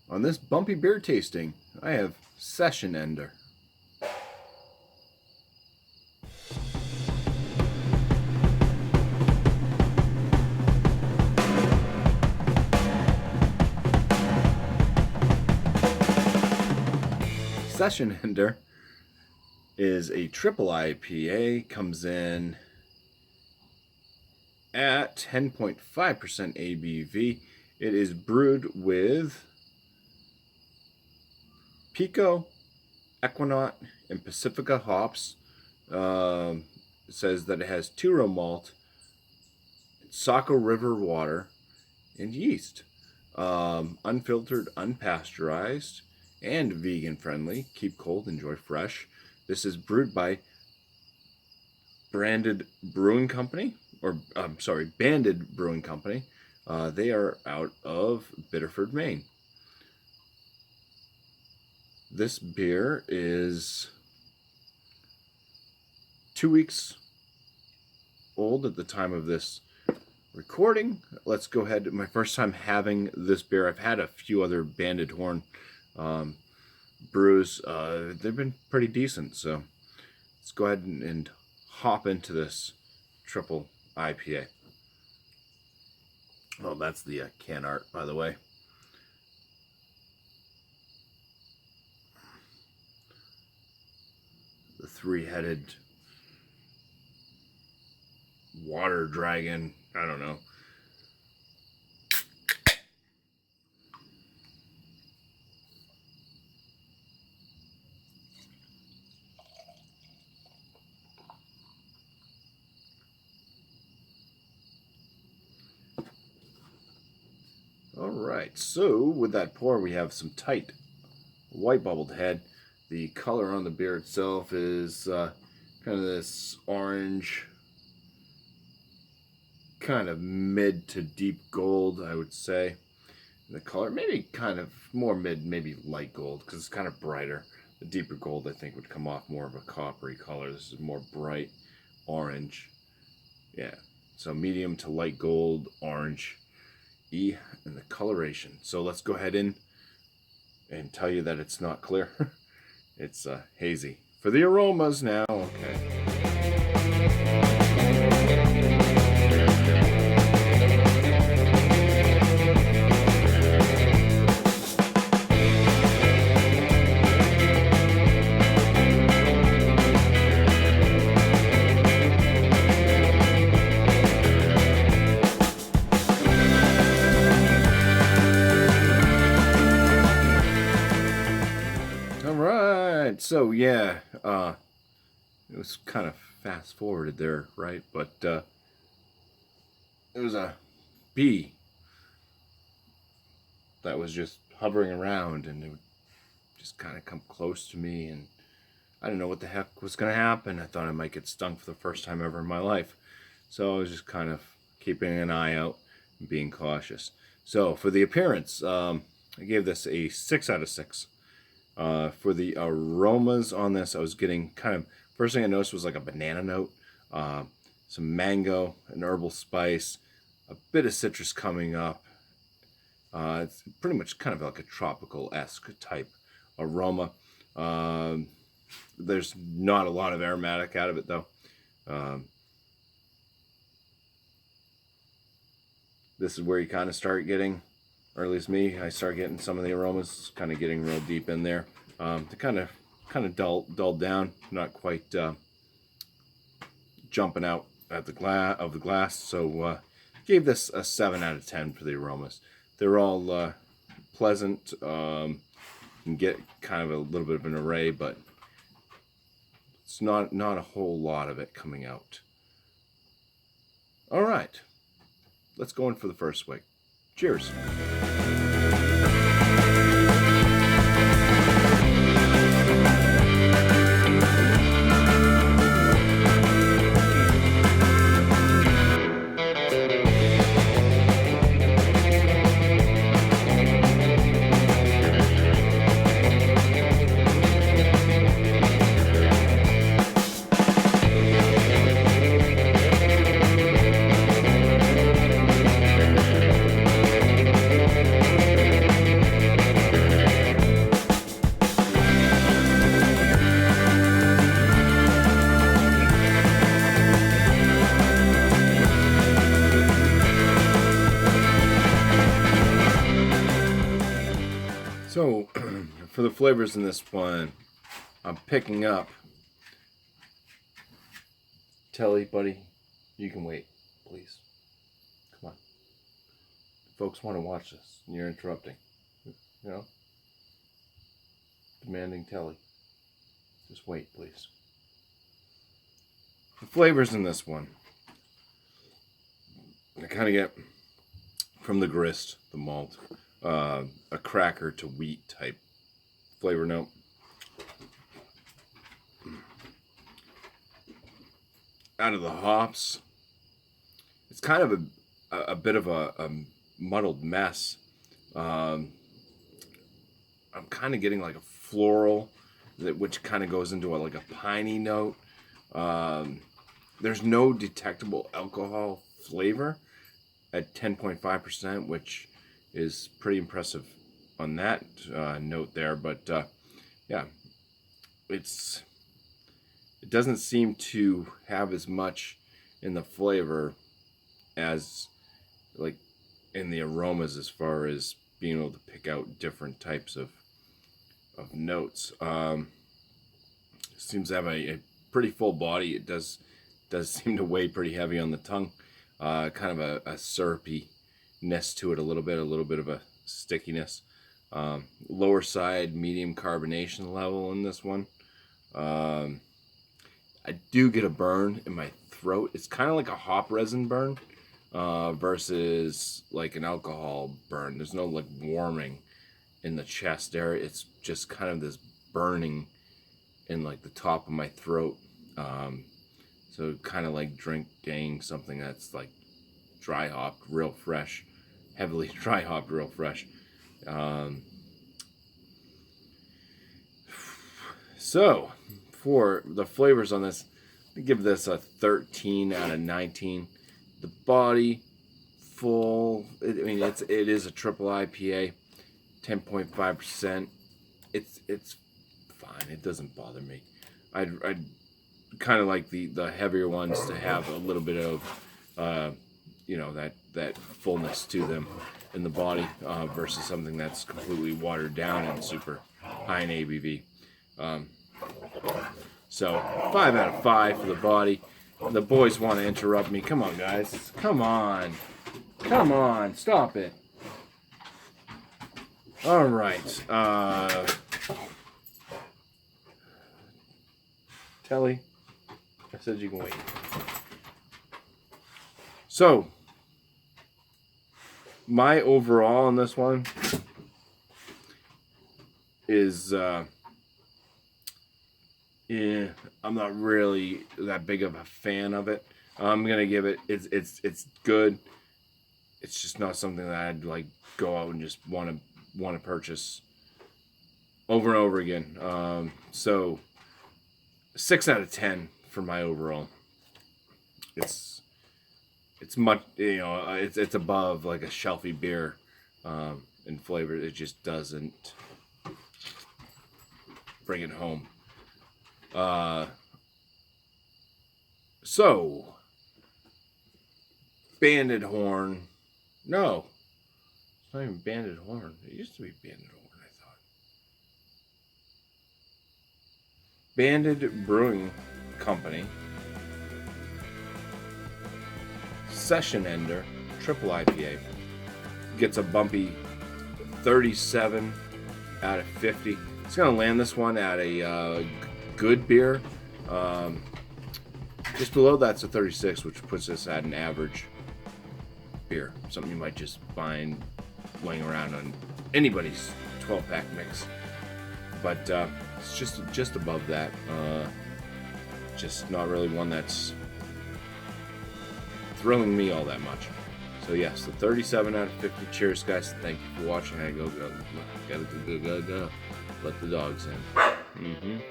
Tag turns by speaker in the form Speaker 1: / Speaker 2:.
Speaker 1: On this bumpy beer tasting, I have Session Ender. Session Ender is a triple IPA, comes in at 10.5% ABV. It is brewed with Pico, Equinaut, and Pacifica hops. It says that it has 2-row malt, Saco River water, and yeast. Unfiltered, unpasteurized, and vegan friendly. Keep cold, enjoy fresh. This is brewed by Banded Brewing Company, Banded Brewing Company. They are out of Biddeford, Maine. This beer is 2 weeks old at the time of this recording. Let's go ahead. My first time having this beer. I've had a few other Banded Horn brews. They've been pretty decent. So let's go ahead and hop into this triple IPA. Oh, that's the can art, by the way. The three-headed water dragon. I don't know. All right, so with that pour, we have some tight white bubbled head. The color on the beer itself is kind of this orange, kind of mid to deep gold, I would say. And the color, maybe kind of more mid, maybe light gold, because it's kind of brighter. The deeper gold, I think, would come off more of a coppery color. This is more bright orange. Yeah, so medium to light gold, orange, and the coloration. So let's go ahead in and tell you that it's not clear. It's hazy. For the aromas now, okay. So yeah, it was kind of fast forwarded there, right? But it was a bee that was just hovering around, and it would just kind of come close to me, and I didn't know what the heck was going to happen. I thought I might get stung for the first time ever in my life. So I was just kind of keeping an eye out and being cautious. So for the appearance, I gave this a 6 out of 6. For the aromas on this, I was getting kind of, first thing I noticed was like a banana note, some mango, an herbal spice, a bit of citrus coming up. It's pretty much kind of like a tropical-esque type aroma. There's not a lot of aromatic out of it, though. This is where you kind of start getting, or at least me, I start getting some of the aromas kind of getting real deep in there. They kind of dulled down, not quite jumping out at the glass. So gave this a 7 out of 10 for the aromas. They're all pleasant. You can get kind of a little bit of an array, but it's not a whole lot of it coming out. All right, let's go in for the first swig. Cheers. So, for the flavors in this one, I'm picking up. Telly, buddy, you can wait, please. Come on. Folks want to watch this, and you're interrupting. You know? Demanding Telly. Just wait, please. The flavors in this one, I kind of get from the grist, the malt, a cracker to wheat type flavor note. Out of the hops, it's kind of a bit of a muddled mess. I'm kind of getting like a floral, which kind of goes into like a piney note. There's no detectable alcohol flavor at 10.5%, which is pretty impressive on that note there. But yeah, it doesn't seem to have as much in the flavor as like in the aromas, as far as being able to pick out different types of notes. Seems to have a pretty full body. It does seem to weigh pretty heavy on the tongue. Kind of a syrupiness to it, a little bit of a stickiness. Lower side, medium carbonation level in this one. I do get a burn in my throat. It's kind of like a hop resin burn versus like an alcohol burn. There's no like warming in the chest area. It's just kind of this burning in like the top of my throat. So kind of like drinking something that's like dry hopped, real fresh, heavily dry hopped, real fresh. So for the flavors on this, I give this a 13 out of 19. The body, full. I mean, it is a triple IPA, 10.5%. It's fine. It doesn't bother me. I'd kind of like the heavier ones to have a little bit of that fullness to them in the body versus something that's completely watered down and super high in ABV. So 5 out of 5 for the body. The boys want to interrupt me. Come on, guys. Come on. Stop it. All right. Telly, I said you can wait. So, my overall on this one is, I'm not really that big of a fan of it. I'm gonna give it. It's good. It's just not something that I'd like go out and just want to purchase over and over again. So 6 out of 10 for my overall. It's much, it's above like a shelfie beer in flavor. It just doesn't bring it home. So Banded Horn. No, it's not even Banded Horn. It used to be Banded Horn, I thought. Banded Brewing Company. Session Ender, triple IPA. Gets a BuMpY 37 out of 50. It's going to land this one at a good beer. Just below that's a 36, which puts us at an average beer. Something you might just find laying around on anybody's 12-pack mix. But it's just above that. Just not really one that's thrilling me all that much. So yes, the 37 out of 50. Cheers, guys. Thank you for watching. I gotta go. Let the dogs in.